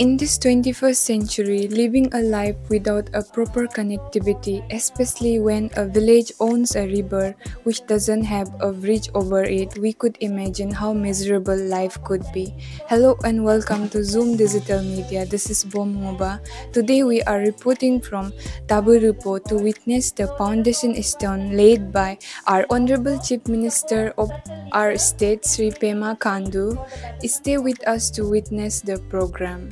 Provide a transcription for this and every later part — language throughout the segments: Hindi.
In this 21st century, living a life without a proper connectivity, especially when a village owns a river which doesn't have a bridge over it, we could imagine how miserable life could be. Hello and welcome to Zoom Digital Media. This is Bom Moba. Today we are reporting from Taburupo to witness the foundation stone laid by our Honorable Chief Minister of our state, Sri Pema Khandu. Stay with us to witness the program.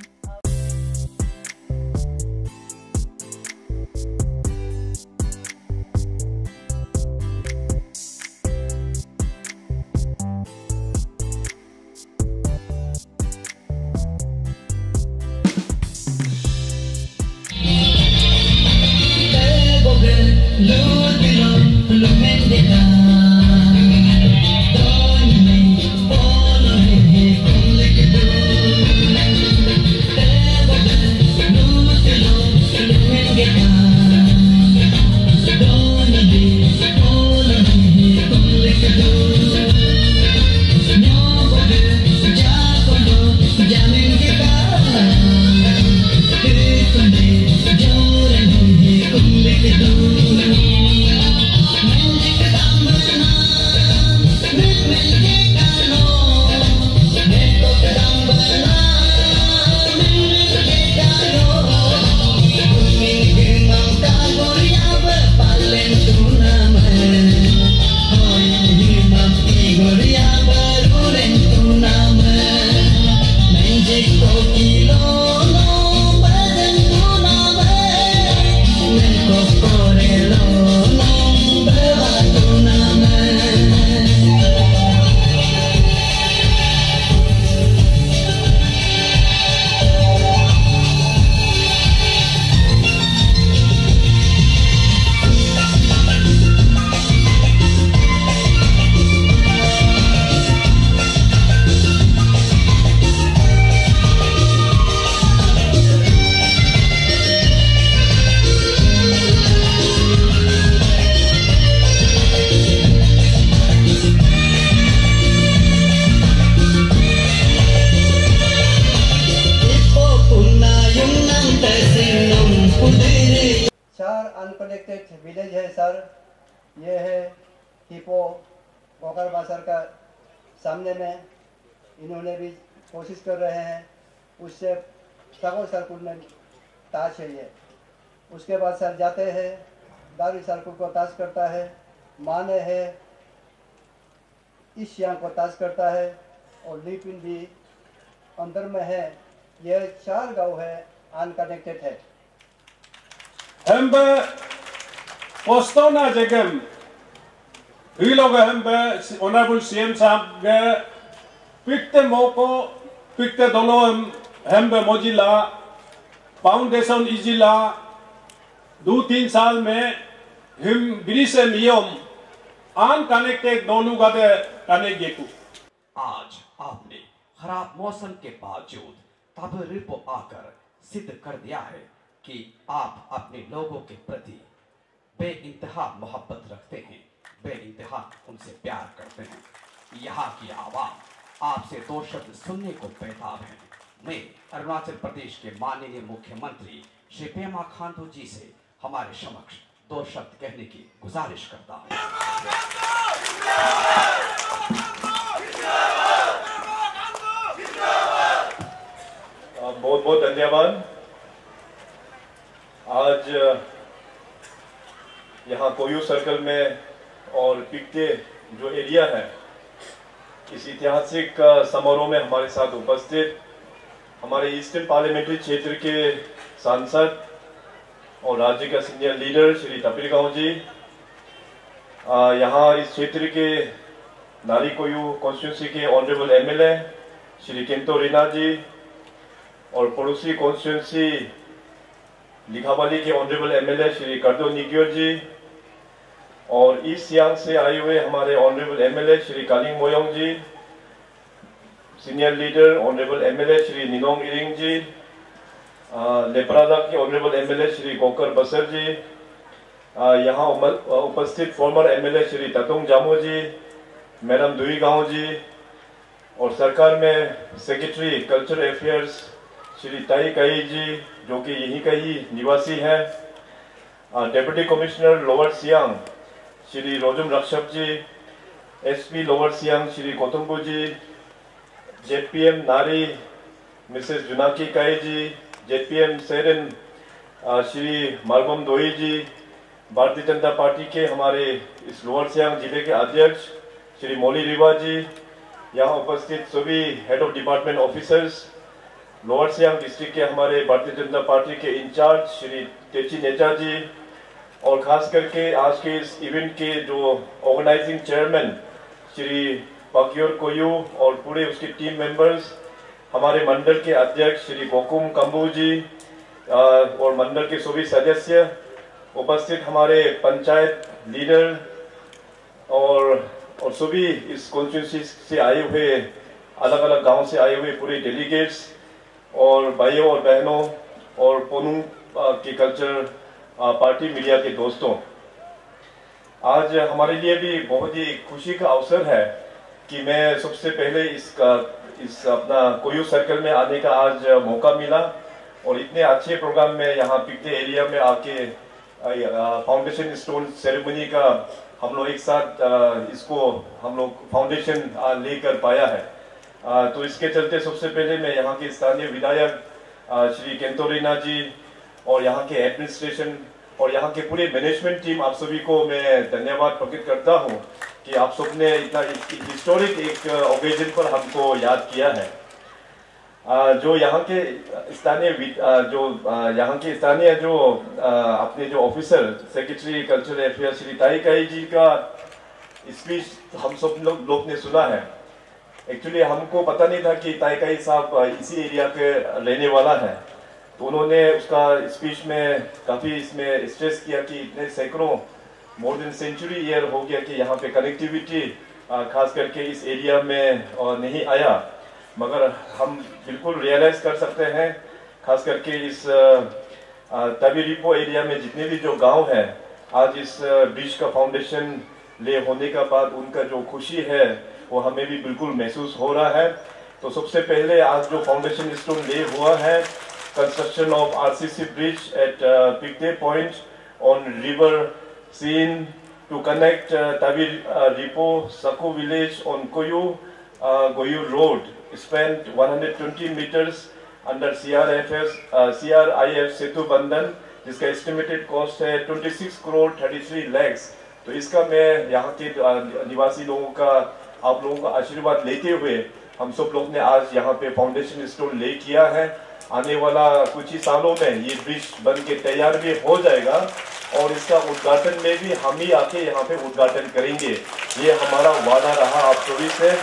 Unconnected village है सर। ये है हिपो कोकर बासर का सामने में इन्होंने भी कोशिश कर रहे हैं, उससे सगो सर्कुल में ताज है ये। उसके बाद सर जाते हैं दारी सर्कुल को ताज करता है, माने है इस यांग को ताज करता है और लिपिन भी अंदर में है। ये 4 गांव है अनकनेक्टेड है। Hembe postona jegem hiloga hembe honorable CM sahab ge pitte moko pitte dolo hembe mojila foundation izila 2-3 साल में हम ब्रिसे नियम अनकनेक्टेड दोनों गदे कनेक्ट गेकु। आज आपने खराब मौसम के बावजूद ताबुरुपो आकर सिद्ध कर दिया है कि आप अपने लोगों के प्रति बेइंतहा मोहब्बत रखते हैं, बेइंतहा उनसे प्यार करते हैं। यहाँ की आवाम आपसे 2 शब्द सुनने को बेताब है। मैं अरुणाचल प्रदेश के माननीय मुख्यमंत्री श्री पेमा खांडू जी से हमारे समक्ष 2 शब्द कहने की गुजारिश करता हूँ। बहुत बहुत धन्यवाद। आज यहाँ कोयू सर्कल में और पिकटे जो एरिया है, इस ऐतिहासिक समारोह में हमारे साथ उपस्थित हमारे ईस्टर्न पार्लियामेंट्री क्षेत्र के सांसद और राज्य का सीनियर लीडर श्री तपिल गांव जी, यहाँ इस क्षेत्र के नारी कोयू कॉन्स्टिट्यूंसी के ऑनरेबल एमएलए श्री केंतो रीना जी और पड़ोसी कॉन्स्टिट्यूंसी लिखावाली के ऑनरेबल एमएलए श्री करदो निग्योर जी और ईस्ट सियांग से आए हुए हमारे honourable MLA Shri Kaling Moyong ji, senior leader honourable MLA Shri Ninong Ering ji, Leparada के ऑनरेबल एमएलए श्री कोकर बसर जी, यहाँ उपस्थित फॉर्मर एमएलए श्री ततुंग जामो जी, मैडम दुई गांव जी और सरकार में सेक्रेटरी कल्चर अफेयर्स श्री ताई काई जी जो कि यहीं का ही निवासी है, deputy commissioner Lower Siang Shri Rojum Rakshak ji, SP Lower Siang Shri Kotumbu ji, JPM Nari Mrs Junaki Kai ji, JPM सेरेन Shri मालबम दोई जी, भारतीय जनता पार्टी के हमारे इस लोअर सियांग जिले के अध्यक्ष श्री मोली रिवा जी, यहाँ उपस्थित सभी head of department officers, lower Siang district के हमारे भारतीय जनता पार्टी के इंचार्ज श्री तेची नेचा जी, और खास करके आज के इस इवेंट के जो ऑर्गेनाइजिंग चेयरमैन श्री पाक्योर कोयू और पूरे उसके टीम मेंबर्स, हमारे मंडल के अध्यक्ष श्री गोकुम कंबू जी और मंडल के सभी सदस्य, उपस्थित हमारे पंचायत लीडर और सभी इस कॉन्स्टिट्यूंसी से आए हुए, अलग अलग गांव से आए हुए पूरे डेलीगेट्स और भाइयों और बहनों और पोनू के कल्चर पार्टी मीडिया के दोस्तों, आज हमारे लिए भी बहुत ही खुशी का अवसर है कि मैं सबसे पहले इस अपना कोयू सर्कल में आने का आज मौका मिला और इतने अच्छे प्रोग्राम में यहाँ पिकटे एरिया में आके फाउंडेशन स्टोन सेरेमनी का हम लोग एक साथ इसको हम लोग फाउंडेशन लेकर पाया है। तो इसके चलते सबसे पहले मैं यहाँ के स्थानीय विधायक श्री केंतो रीना जी और यहाँ के एडमिनिस्ट्रेशन और यहाँ के पूरे मैनेजमेंट टीम, आप सभी को मैं धन्यवाद प्रकट करता हूँ कि आप सबने इतना हिस्टोरिक एक ओकेजन पर हमको याद किया है। जो यहाँ के स्थानीय जो अपने जो officer secretary cultural affair Shri ताई काई जी का स्पीच हम सब लोग ने सुना है। एक्चुअली हमको पता नहीं था कि ताई काई साहब इसी एरिया के रहने वाला है, तो उन्होंने उसका स्पीच में काफी इसमें स्ट्रेस किया कि इतने सैकड़ों मोर देन सेंचुरी ईयर हो गया कि यहाँ पे कनेक्टिविटी खास करके इस एरिया में नहीं आया, मगर हम बिल्कुल रियलाइज कर सकते हैं खास करके इस तवी रिपो एरिया में जितने भी जो गांव है, आज इस ब्रिज का फाउंडेशन ले होने का बाद उनका जो खुशी है वो हमें भी बिल्कुल महसूस हो रहा है। तो सबसे पहले आज जो फाउंडेशन स्टोन ले हुआ है, construction of RCC bridge at Pikte point on river Sin to connect Tavi Ripo Saku village on Koyu Goyu road spent 120 meters under CRIF Setu Bandhan, जिसका एस्टिमेटेड कॉस्ट है 26 करोड़ 33 lakhs। तो इसका मैं यहाँ के निवासी लोगों का, आप लोगों का आशीर्वाद लेते हुए हम सब लोग ने आज यहाँ पे फाउंडेशन स्टोन ले किया है। आने वाला कुछ ही सालों में ये ब्रिज बन के तैयार भी हो जाएगा और इसका उद्घाटन में भी हम ही आके यहाँ पे उद्घाटन करेंगे, ये हमारा वादा रहा आप सभी से।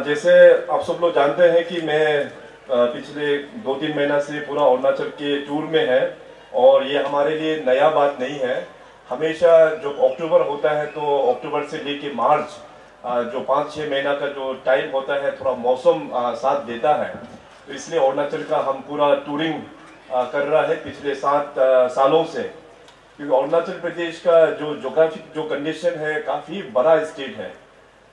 जैसे आप सब लोग जानते हैं कि मैं पिछले 2-3 महीना से पूरा अरुणाचल के टूर में है और ये हमारे लिए नया बात नहीं है। हमेशा जब अक्टूबर होता है तो अक्टूबर से लेके मार्च जो 5-6 महीना का जो टाइम होता है, थोड़ा मौसम साथ देता है, तो इसलिए अरुणाचल का हम पूरा टूरिंग कर रहा है पिछले 7 सालों से, क्योंकि अरुणाचल प्रदेश का जो ज्योग्राफिक जो कंडीशन है काफी बड़ा स्टेट है।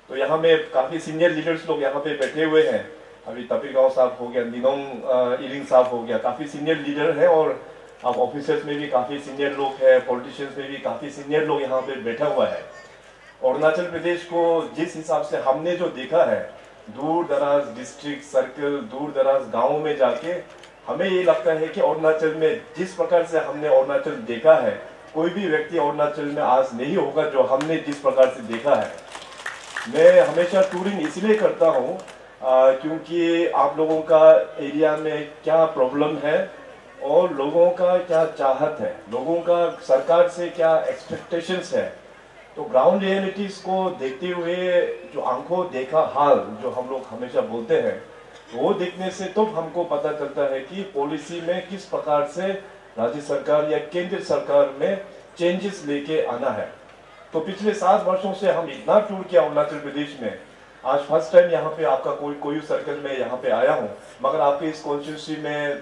तो यहाँ में काफी सीनियर लीडर्स लोग यहाँ पे बैठे हुए हैं, अभी तपिर गांव साहब हो गया, निनोंग इलिंग साहब हो गया, काफी सीनियर लीडर है और अब ऑफिसर्स में भी काफी सीनियर लोग हैं, पॉलिटिशियंस में भी काफी सीनियर लोग यहाँ पे बैठा हुआ है। अरुणाचल प्रदेश को जिस हिसाब से हमने जो देखा है, दूर दराज डिस्ट्रिक्ट सर्कल, दूर दराज गाँव में जाके हमें ये लगता है कि अरुणाचल में जिस प्रकार से हमने अरुणाचल देखा है, कोई भी व्यक्ति अरुणाचल में आज नहीं होगा जो हमने जिस प्रकार से देखा है। मैं हमेशा टूरिंग इसलिए करता हूँ क्योंकि आप लोगों का एरिया में क्या प्रॉब्लम है और लोगों का क्या चाहत है, लोगों का सरकार से क्या एक्सपेक्टेशंस है, तो ग्राउंड रियलिटीज को देखते हुए जो आंखों देखा हाल जो हम लोग हमेशा बोलते हैं, वो देखने से तो हमको पता चलता है कि पॉलिसी में किस प्रकार से राज्य सरकार या केंद्र सरकार में चेंजेस लेके आना है। तो पिछले 7 वर्षों से हम इतना टूर किया अरुणाचल प्रदेश में, आज फर्स्ट टाइम यहाँ पे आपका कोई सर्कल में यहाँ पे आया हूँ, मगर आपके इस कॉन्स्टिट्यूंसी में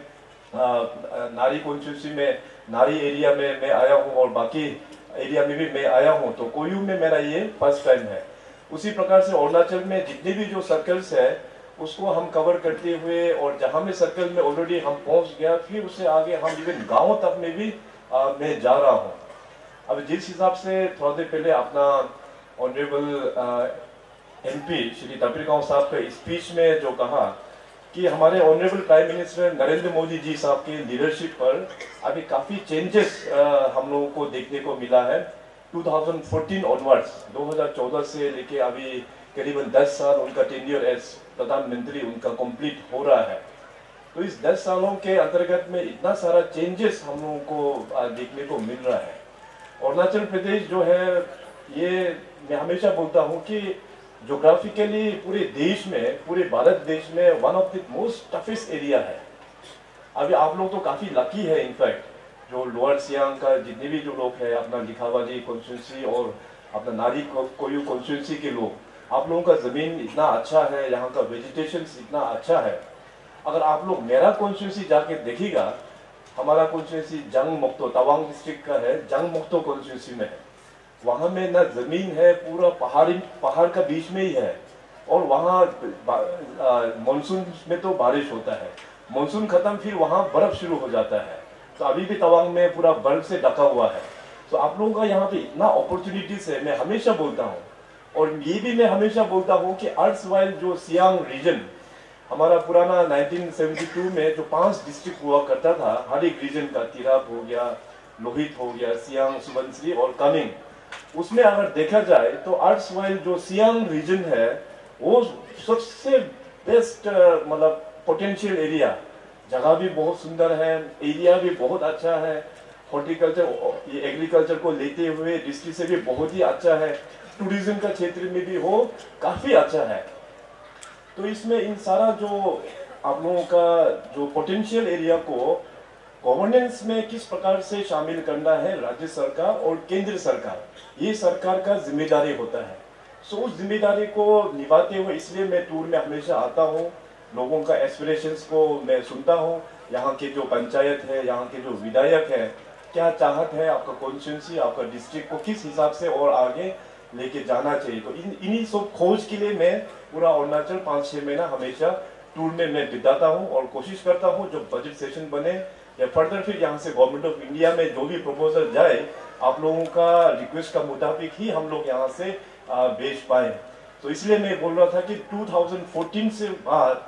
नारी कॉन्स्टिट्यूंसी में नारी एरिया में मैं आया हूँ और बाकी एरिया में भी मैं आया हूँ, तो कोयू में मेरा ये फर्स्ट टाइम है। उसी प्रकार से अरुणाचल में जितने भी जो सर्कल्स है उसको हम कवर करते हुए और जहाँ में सर्कल में ऑलरेडी हम पहुँच गया, फिर उससे आगे हम इवन गाँव तक में भी मैं जा रहा हूँ। अब जिस हिसाब से थोड़ा देर पहले अपना ऑनरेबल MP श्री तापिर गाव साहब के स्पीच में जो कहा कि हमारे honourable prime minister Narendra Modi ji साहब की लीडरशिप पर अभी काफ़ी चेंजेस हम लोगों को देखने को मिला है। 2014 ऑनवर्ड्स, 2014 से लेके अभी करीबन 10 साल उनका टेन्योर एज प्रधानमंत्री उनका कंप्लीट हो रहा है। तो इस 10 सालों के अंतर्गत में इतना सारा चेंजेस हम लोगों को देखने को मिल रहा है। अरुणाचल प्रदेश जो है, ये मैं हमेशा बोलता हूँ कि ज्योग्राफिकली पूरे देश में, पूरे भारत देश में one of the most toughest area है। अभी आप लोग तो काफ़ी लकी है, इनफैक्ट जो लोअर सियांग का जितने भी जो लोग हैं, अपना लिखावाली कॉन्स्टिट्यूंसी और अपना नारी कोयू कॉन्स्टिट्यूंसी के लोग, आप लोगों का ज़मीन इतना अच्छा है, यहाँ का वेजिटेशन इतना अच्छा है। अगर आप लोग मेरा कॉन्स्टिट्यूंसी जाके देखिएगा, हमारा कॉन्स्टिट्यूंसी जंग मोक्तो तवांग डिस्ट्रिक्ट का है, जंग मोक्तो कॉन्स्टिट्यूंसी में है। वहाँ में ना ज़मीन है, पूरा पहाड़ का बीच में ही है, और वहाँ मानसून में तो बारिश होता है, मानसून खत्म फिर वहाँ बर्फ शुरू हो जाता है। तो अभी भी तवांग में पूरा बर्फ से ढका हुआ है। तो आप लोगों का यहाँ पे इतना अपॉर्चुनिटीज है, मैं हमेशा बोलता हूँ। और ये भी मैं हमेशा बोलता हूँ कि अर्ट्सवाइल जो सियांग रीजन हमारा पुराना 1972 में जो 5 डिस्ट्रिक्ट हुआ करता था, हर एक रीजन का, तिराप हो गया, लोहित हो गया, सियांग, सुबनसिरी और कामेंग, उसमें अगर देखा जाए तो अर्ट्सवाइल जो सियांग रीजन है वो सबसे बेस्ट मतलब पोटेंशियल एरिया, जगह भी बहुत सुंदर है, एरिया भी बहुत अच्छा है, हॉर्टिकल्चर ये एग्रीकल्चर को लेते हुए डिस्ट्रिक्ट से भी बहुत ही अच्छा है, टूरिज्म का क्षेत्र में भी हो काफ़ी अच्छा है। तो इसमें इन सारा जो आप लोगों का जो पोटेंशियल एरिया को गवर्नेंस में किस प्रकार से शामिल करना है, राज्य सरकार और केंद्र सरकार, ये सरकार का जिम्मेदारी होता है। सो उस जिम्मेदारी को निभाते हुए इसलिए मैं टूर में हमेशा आता हूँ, लोगों का एस्पिरेशंस को मैं सुनता हूँ, यहाँ के जो पंचायत है, यहाँ के जो विधायक है, क्या चाहत है आपका कॉन्स्टिट्यूंसी, आपका डिस्ट्रिक्ट को किस हिसाब से और आगे लेके जाना चाहिए। तो इन्हीं सब खोज के लिए मैं पूरा अरुणाचल 5-6 महीना हमेशा टूर में मैं बिताता हूँ और कोशिश करता हूँ जो बजट सेशन बने या फर्दर फिर यहाँ से गवर्नमेंट ऑफ इंडिया में जो भी प्रपोजल जाए, आप लोगों का रिक्वेस्ट का मुताबिक ही हम लोग यहाँ से भेज पाए। तो इसलिए मैं बोल रहा था कि 2014 से बाद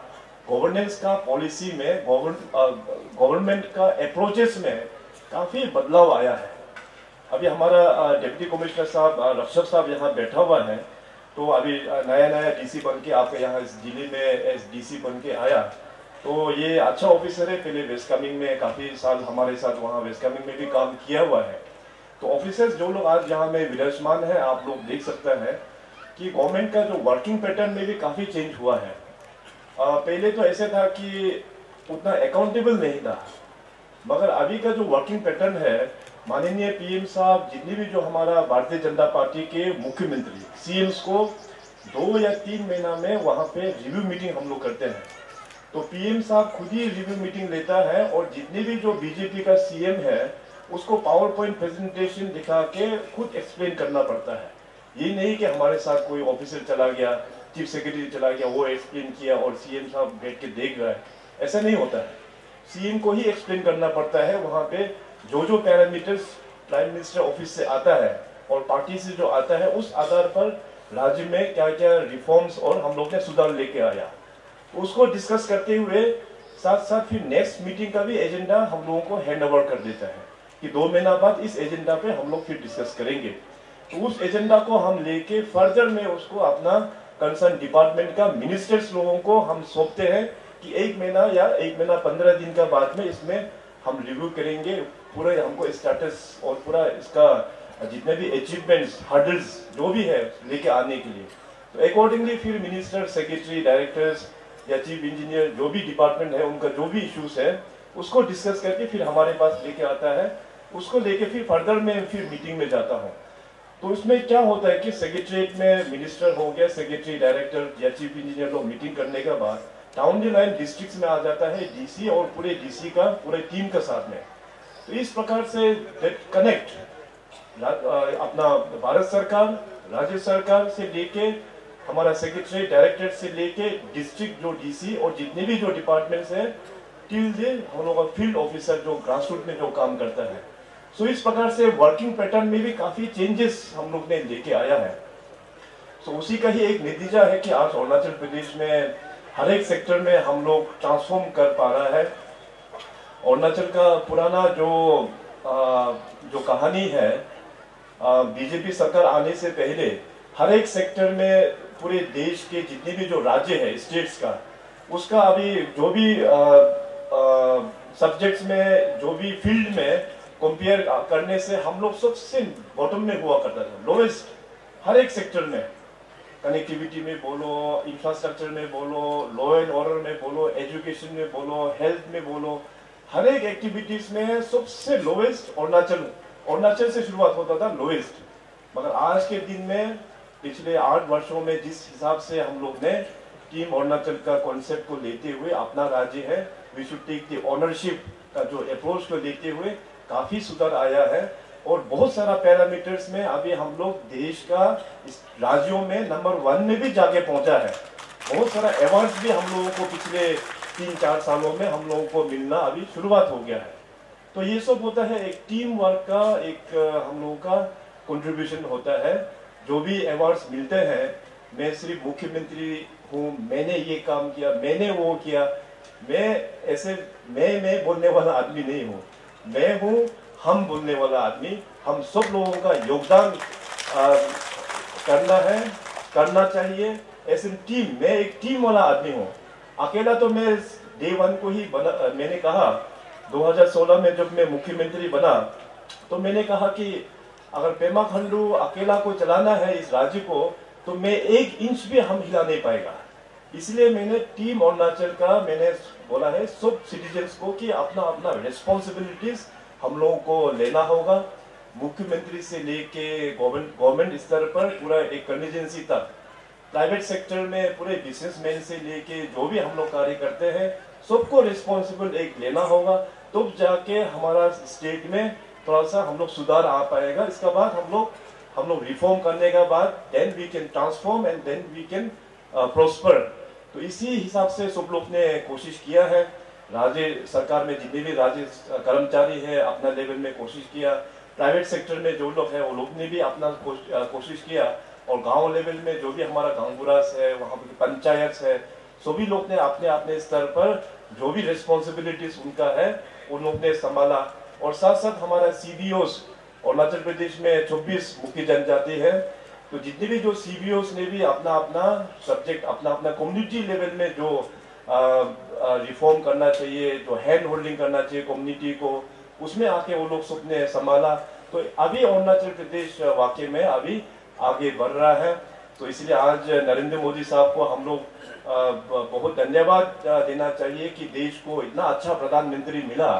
गवर्नेंस का पॉलिसी में, गवर्नमेंट का अप्रोचेस में काफ़ी बदलाव आया है। अभी हमारा डिप्टी कमिश्नर साहब रक्षक साहब यहाँ बैठा हुआ है, तो अभी नया डीसी बन के आपके यहाँ इस जिले में एस डीसी बन के आया, तो ये अच्छा ऑफिसर है। पहले वेस्ट कामेंग में काफ़ी साल हमारे साथ वहाँ वेस्ट कामेंग में भी काम किया हुआ है। तो ऑफिसर्स जो लोग आज यहाँ में विराजमान है, आप लोग देख सकते हैं कि गवर्नमेंट का जो वर्किंग पैटर्न में भी काफ़ी चेंज हुआ है। पहले तो ऐसे था कि उतना अकाउंटेबल नहीं था, मगर अभी का जो वर्किंग पैटर्न है, माननीय पीएम साहब जितने भी जो हमारा भारतीय जनता पार्टी के मुख्यमंत्री सीएम्स को 2 या 3 महीना में वहाँ पे रिव्यू मीटिंग हम लोग करते हैं। तो पीएम साहब खुद ही रिव्यू मीटिंग लेता है और जितने भी जो बीजेपी का सीएम है उसको पावर पॉइंट प्रेजेंटेशन दिखा के खुद एक्सप्लेन करना पड़ता है। ये नहीं कि हमारे साथ कोई ऑफिसर चला गया, चीफ सेक्रेटरी चला गया, वो एक्सप्लेन किया और सीएम साहब बैठ के देख रहा है, ऐसा नहीं होता है। सीएम को ही एक्सप्लेन करना पड़ता है। वहाँ पे जो पैरामीटर्स प्राइम मिनिस्टर ऑफिस से आता है और पार्टी से जो आता है, उस आधार पर राज्य में क्या क्या रिफॉर्म्स और हम लोग ने सुधार लेके आया, उसको डिस्कस करते हुए साथ साथ फिर नेक्स्ट मीटिंग का भी एजेंडा हम लोगों को हैंड ओवर कर देता है कि 2 महीना बाद इस एजेंडा पे हम लोग फिर डिस्कस करेंगे। तो उस एजेंडा को हम लेके फर्दर में उसको अपना कंसर्न डिपार्टमेंट का मिनिस्टर्स लोगों को हम सौंपते हैं कि 1 महीना या 1 महीना 15 दिन का बाद में इसमें हम रिव्यू करेंगे, पूरा हमको स्टेटस और पूरा इसका जितने भी अचीवमेंट्स, हर्डल्स जो भी है लेके आने के लिए। तो अकॉर्डिंगली फिर मिनिस्टर, सेक्रेटरी, डायरेक्टर्स या चीफ इंजीनियर जो भी डिपार्टमेंट है, उनका जो भी इश्यूज है उसको डिस्कस करके फिर हमारे पास लेके आता है। उसको लेके फिर फर्दर में फिर मीटिंग में जाता हूँ। तो इसमें क्या होता है कि सेक्रेटरीट में मिनिस्टर हो गया, सेक्रेटरी, डायरेक्टर या चीफ इंजीनियर लोग मीटिंग करने के बाद डाउन द लाइन डिस्ट्रिक्ट में आ जाता है डीसी और पूरे डीसी का पूरे टीम के साथ में। तो इस प्रकार से कनेक्ट अपना भारत सरकार, राज्य सरकार से लेके हमारा सेक्रेटरी डायरेक्टरेट से लेके डिस्ट्रिक्ट जो डीसी और जितने भी जो डिपार्टमेंट्स हैं टिल दे हम लोग का फील्ड ऑफिसर जो ग्रास रूट में जो काम करता है। सो इस प्रकार से वर्किंग पैटर्न में भी काफी चेंजेस हम लोग ने लेके आया है। सो उसी का ही एक नतीजा है कि आज अरुणाचल प्रदेश में हर एक सेक्टर में हम लोग ट्रांसफॉर्म कर पा रहा है। अरुणाचल का पुराना जो कहानी है, बीजेपी सरकार आने से पहले हर एक सेक्टर में पूरे देश के जितने भी जो राज्य है स्टेट्स का, उसका अभी जो भी सब्जेक्ट्स में जो भी फील्ड में कंपेयर करने से हम लोग सबसे बॉटम में हुआ करता था, लोवेस्ट हर एक सेक्टर में। कनेक्टिविटी में बोलो, इंफ्रास्ट्रक्चर में बोलो, लॉ एंड ऑर्डर में बोलो, एजुकेशन में बोलो, हेल्थ में बोलो, हर एक एक्टिविटीज में सबसे लोवेस्ट अरुणाचल से शुरुआत होता था, लोवेस्ट। मगर आज के दिन में पिछले 8 वर्षों में जिस हिसाब से हम लोग ने टीम अरुणाचल का कॉन्सेप्ट को लेते हुए, अपना राज्य है, we should take the ownership का जो अप्रोच को लेते हुए काफी सुधार आया है। और बहुत सारा पैरामीटर्स में अभी हम लोग देश का इस राज्यों में नंबर 1 में भी जाके पहुंचा है। बहुत सारा अवार्ड्स भी हम लोगों को पिछले 3-4 सालों में हम लोगों को मिलना अभी शुरुआत हो गया है। तो ये सब होता है एक टीम वर्क का, एक हम लोगों का कंट्रीब्यूशन होता है। जो भी अवार्ड्स मिलते हैं, मैं सिर्फ मुख्यमंत्री हूँ, मैंने ये काम किया, मैंने वो किया, मैं बोलने वाला आदमी नहीं हूँ। मैं हूँ हम बोलने वाला आदमी। हम सब लोगों का योगदान करना चाहिए ऐसे टीम। मैं एक टीम वाला आदमी हूँ, अकेला तो मैं डे 1 को ही मैंने कहा 2016 में जब मैं मुख्यमंत्री बना, तो मैंने कहा कि अगर पेमा खंडू अकेला को चलाना है इस राज्य को, तो मैं 1 इंच भी हम हिला नहीं पाएगा। इसलिए मैंने टीम अरुणाचल का मैंने बोला है सब सिटीजन्स को कि अपना अपना रिस्पॉन्सिबिलिटीज हम लोगों को लेना होगा। मुख्यमंत्री से लेके गवर्नमेंट स्तर पर पूरा एक कंटीजेंसी तक, प्राइवेट सेक्टर में पूरे बिजनेसमैन से लेके जो भी हम लोग कार्य करते हैं, सबको रिस्पॉन्सिबल एक लेना होगा। तब जाके हमारा स्टेट में थोड़ा सा हम लोग सुधार आ पाएगा। इसका बाद हम लोग रिफॉर्म करने के बाद then we can transform and then we can prosper. तो इसी हिसाब से सब लोग ने कोशिश किया है। राज्य सरकार में जितने भी राज्य कर्मचारी है अपना लेवल में कोशिश किया, प्राइवेट सेक्टर में जो लोग हैं वो लोग ने भी अपना कोशिश किया, और गांव लेवल में जो भी हमारा गांवबुरास है, वहाँ पे पंचायत है, सभी लोग ने अपने अपने स्तर पर जो भी रिस्पॉन्सिबिलिटीज उनका है उन लोग ने संभाला। और साथ साथ हमारा CBOs अरुणाचल प्रदेश में 24 मुख्य जनजाति है, तो जितने भी जो CBOs ने भी अपना अपना सब्जेक्ट, अपना अपना कम्युनिटी लेवल में जो रिफॉर्म करना चाहिए, जो हैंड होल्डिंग करना चाहिए कम्युनिटी को, उसमें आके वो लोग सबने संभाला। तो अभी अरुणाचल प्रदेश वाकई में अभी आगे बढ़ रहा है। तो इसलिए आज नरेंद्र मोदी साहब को हम लोग बहुत धन्यवाद देना चाहिए कि देश को इतना अच्छा प्रधानमंत्री मिला,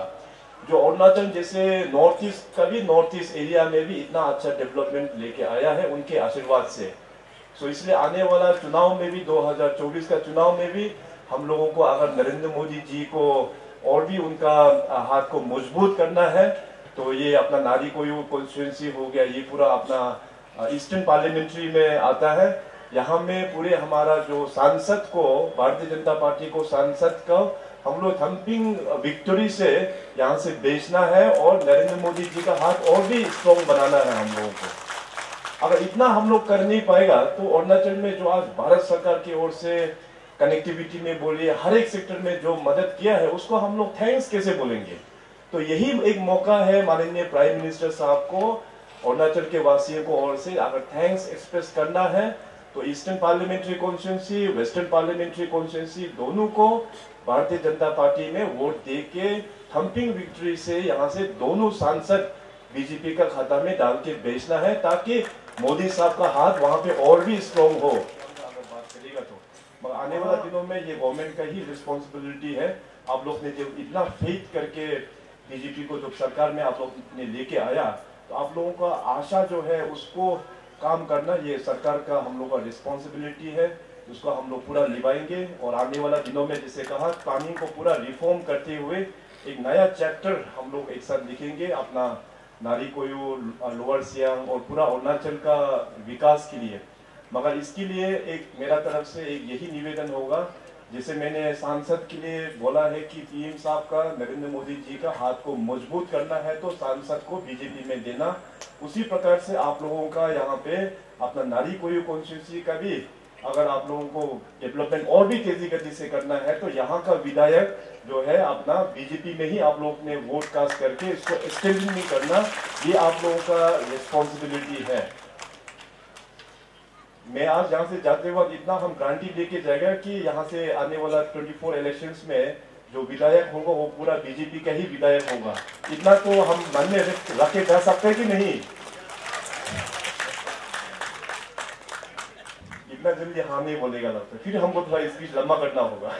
जो अरुणाचल जैसे नॉर्थ ईस्ट एरिया में भी इतना अच्छा डेवलपमेंट लेके आया है उनके आशीर्वाद से। सो इसलिए आने वाला चुनाव में भी 2024 का चुनाव में भी हम लोगों को अगर नरेंद्र मोदी जी को और भी उनका हाथ को मजबूत करना है, तो ये अपना नारी कोयू कॉन्स्टिट्यूंसी हो गया, ये पूरा अपना ईस्टर्न पार्लियामेंट्री में आता है। यहाँ में पूरे हमारा जो सांसद को, भारतीय जनता पार्टी को सांसद का हम लोग थम्पिंग विक्ट्री से यहाँ से बेचना है, और नरेंद्र मोदी जी का हाथ और भी स्ट्रॉन्ग बनाना है हम लोगों को। अगर इतना हम लोग कर नहीं पाएगा तो अरुणाचल में जो आज भारत सरकार की ओर से कनेक्टिविटी में बोलिए, हर एक सेक्टर में जो मदद किया है उसको हम लोग थैंक्स कैसे बोलेंगे। तो यही एक मौका है माननीय प्राइम मिनिस्टर साहब को अरुणाचल के वासियों को ओर से अगर थैंक्स एक्सप्रेस करना है, तो eastern parliamentary constituency, western parliamentary constituency दोनों को भारतीय जनता पार्टी में वोट दे के थम्पिंग विक्ट्री से यहाँ से दोनों सांसद बीजेपी का खाता में डाल के बेचना है, ताकि मोदी साहब का हाथ वहाँ पे और भी स्ट्रॉन्ग हो। अगर बात करेगा तो आने वाला दिनों में ये गवर्नमेंट का ही रिस्पॉन्सिबिलिटी है। आप लोग ने जब इतना फेथ करके बीजेपी को जब सरकार में आप लोग ने लेके आया, तो आप लोगों का आशा जो है उसको काम करना ये सरकार का हम लोग का रिस्पॉन्सिबिलिटी है, उसको हम लोग पूरा निभाएंगे। और आने वाला दिनों में जैसे कहा, प्लानिंग को पूरा रिफॉर्म करते हुए एक नया चैप्टर हम लोग एक साथ लिखेंगे अपना नारी कोयू, लोअर सियांग और पूरा अरुणाचल का विकास के लिए। मगर इसके लिए एक मेरा तरफ से एक यही निवेदन होगा, जैसे मैंने सांसद के लिए बोला है कि पीएम साहब का, नरेंद्र मोदी जी का हाथ को मजबूत करना है तो सांसद को बीजेपी में देना, उसी प्रकार से आप लोगों का यहाँ पे अपना नारी कोयू कॉन्स्टिट्यूंसी का भी अगर आप लोगों को डेवलपमेंट और भी तेजी गति से करना है तो यहाँ का विधायक जो है अपना बीजेपी में ही आप लोग ने वोट कास्ट करके इसको एक्सटेंड नहीं करना, ये आप लोगों का रिस्पॉन्सिबिलिटी है। मैं आज यहाँ से जाते वक्त इतना हम गारंटी लेके जाएगा कि यहाँ से आने वाला 24 इलेक्शंस में जो विधायक होगा वो पूरा बीजेपी का ही विधायक होगा, इतना तो हम मन में रखे जा सकते हैं कि नहीं? इतना जल्दी हाँ नहीं बोलेगा लगता, फिर हमको थोड़ा स्पीच लंबा करना होगा।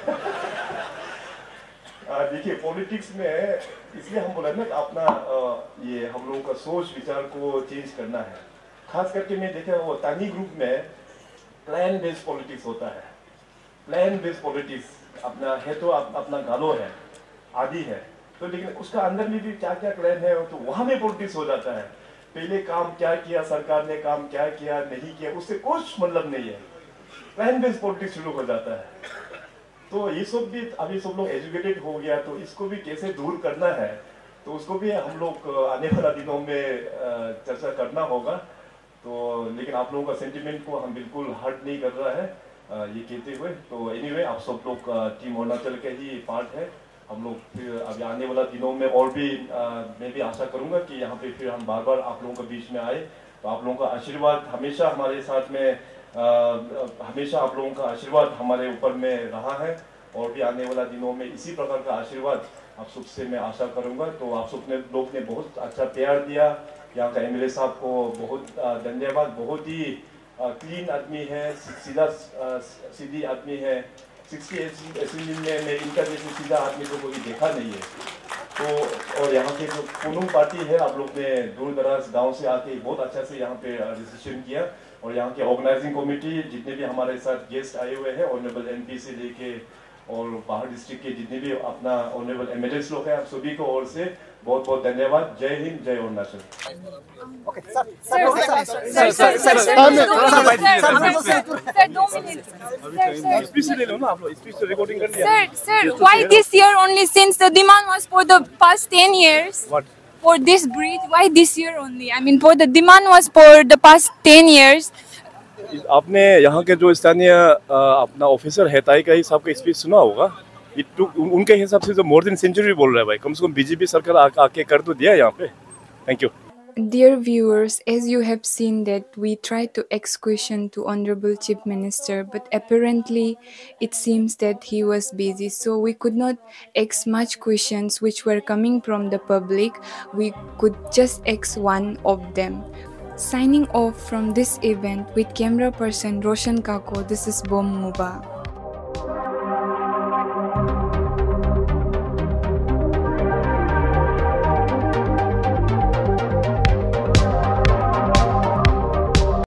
देखिए पॉलिटिक्स में इसलिए हम बोला ना अपना ये हम लोगों का सोच विचार को चेंज करना है। खास करके मैं देखा वो तानी ग्रुप में प्लान बेस्ड पॉलिटिक्स होता है। प्लान बेस्ड पॉलिटिक्स अपना है तो अपना गालो है आदि है, तो लेकिन उसका अंदर में भी क्या क्या प्लान है तो वहां में पॉलिटिक्स हो जाता है। पहले काम क्या किया सरकार ने, काम क्या किया नहीं किया, उससे कुछ मतलब नहीं है, प्लान बेस्ड पॉलिटिक्स शुरू हो जाता है। तो ये सब भी अभी सब लोग एजुकेटेड हो गया, तो इसको भी कैसे दूर करना है तो उसको भी हम लोग आने वाला दिनों में चर्चा करना होगा। तो लेकिन आप लोगों का सेंटिमेंट को हम बिल्कुल हर्ट नहीं कर रहा है ये कहते हुए। तो एनीवे आप सब लोग टीम अरुणाचल के ही पार्ट है। हम लोग फिर अभी आने वाला दिनों में और भी मैं भी आशा करूंगा कि यहाँ पे फिर हम बार बार आप लोगों के बीच में आए, तो आप लोगों का आशीर्वाद हमेशा हमारे साथ में हमेशा आप लोगों का आशीर्वाद हमारे ऊपर में रहा है और भी आने वाला दिनों में इसी प्रकार का आशीर्वाद आप सबसे मैं आशा करूंगा। तो आप सब लोग ने बहुत अच्छा प्यार दिया, यहाँ का एमएलए साहब को बहुत धन्यवाद। बहुत ही क्लीन आदमी है, सीधी आदमी है। 60 असेंबली में मैं इनका जैसे सीधा आदमी को कोई देखा नहीं है। तो और यहाँ के जो पुनुंग पार्टी है, आप लोग ने दूर दराज गाँव से आके बहुत अच्छा से यहाँ पे रजिस्ट्रेशन किया। और यहाँ के ऑर्गेनाइजिंग कमेटी जितने भी हमारे साथ गेस्ट आए हुए हैं, ऑनरेबल एमपी से लेके और बाहर डिस्ट्रिक्ट के जितने भी अपना ऑनरेबल एमएलएस लोग हैं, आप सभी को ओर से बहुत बहुत धन्यवाद। जय हिंद, जय Arunachal. Sir, why this year only, since the demand was for the past 10 years? What? For this bridge, why this year only? I mean, for the demand was for the past 10 years. आपने यहाँ के जो स्थानीय अपना ऑफिसर है ताई का ही साहब का स्पीच सुना होगा। उनके हिसाब से जो मोर देन सेंचुरी बोल रहा है भाई, कम से कम बीजेपी सरकार आके कर तो दिया यहाँ पे। Thank you. Dear viewers, as you have seen that we tried to ask question to Honorable Chief Minister, but apparently it seems that he was busy, so we could not ask much questions which were coming from the public. We could just ask one of them. Signing off from this event with camera person Roshan Kako, this is Bom Muba.